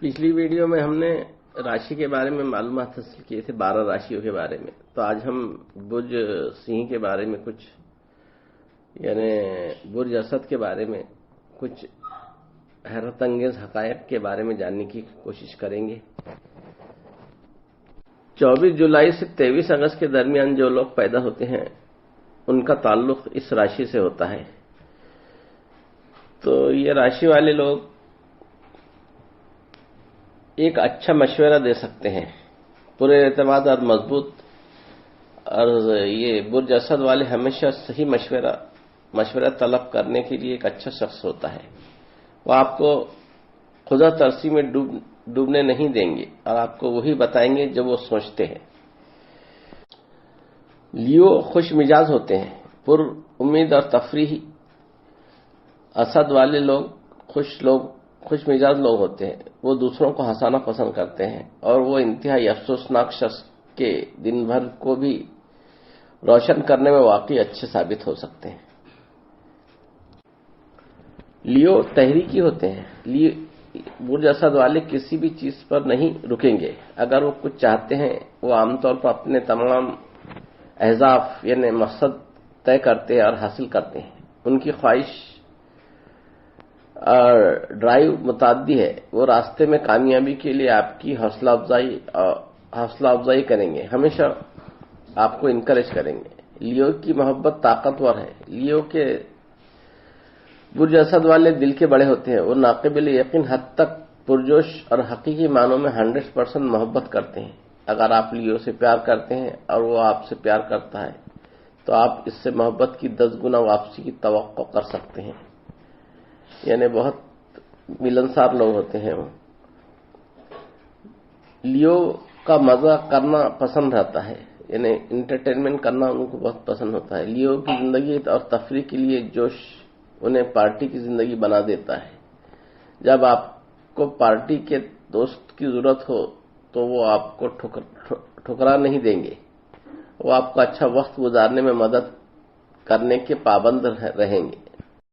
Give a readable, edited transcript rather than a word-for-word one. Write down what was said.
पिछली वीडियो में हमने राशि के बारे में मालूमात हासिल किए थे 12 राशियों के बारे में। तो आज हम बुर्ज सिंह के बारे में कुछ यानी बुर्ज असद के बारे में कुछ हैरत अंगेज हकायक के बारे में जानने की कोशिश करेंगे। 24 जुलाई से 23 अगस्त के दरमियान जो लोग पैदा होते हैं उनका ताल्लुक इस राशि से होता है। तो ये राशि वाले लोग एक अच्छा मशवरा दे सकते हैं, पूरे एतमाद और मजबूत। और ये बुर्ज असद वाले हमेशा सही मशवरा तलब करने के लिए एक अच्छा शख्स होता है। वो आपको खुदा तरसी में डूबने नहीं देंगे और आपको वही बताएंगे जो वो सोचते हैं। लियो खुश मिजाज होते हैं, पुर-उम्मीद और तफरीही। असद वाले लोग खुश मिजाज लोग होते हैं। वो दूसरों को हंसाना पसंद करते हैं और वो इंतहाई अफसोसनाक शख्स के दिन भर को भी रोशन करने में वाकई अच्छे साबित हो सकते हैं। लियो तहरीकी होते हैं। बुर्ज असद वाले किसी भी चीज पर नहीं रुकेंगे। अगर वो कुछ चाहते हैं वो आमतौर पर अपने तमाम अहदाफ यानी मकसद तय करते हैं और हासिल करते हैं। उनकी ख्वाहिश और ड्राइव मुताद्दी है। वो रास्ते में कामयाबी के लिए आपकी हौसला अफजाई करेंगे, हमेशा आपको इनकरेज करेंगे। लियो की मोहब्बत ताकतवर है। लियो के बुर्ज असद वाले दिल के बड़े होते हैं। वो नाक़िबिल यकीन हद तक पुरजोश और हकीकी मानों में 100% मोहब्बत करते हैं। अगर आप लियो से प्यार करते हैं और वो आपसे प्यार करता है तो आप इससे मोहब्बत की 10 गुना वापसी की तवक्को कर सकते हैं। यानी बहुत मिलनसार लोग होते हैं वो। लियो का मजा करना पसंद रहता है, यानी इंटरटेनमेंट करना उनको बहुत पसंद होता है। लियो की जिंदगी और तफरीह के लिए जोश उन्हें पार्टी की जिंदगी बना देता है। जब आपको पार्टी के दोस्त की जरूरत हो तो वो आपको ठुकरा नहीं देंगे। वो आपको अच्छा वक्त गुजारने में मदद करने के पाबंद रहेंगे।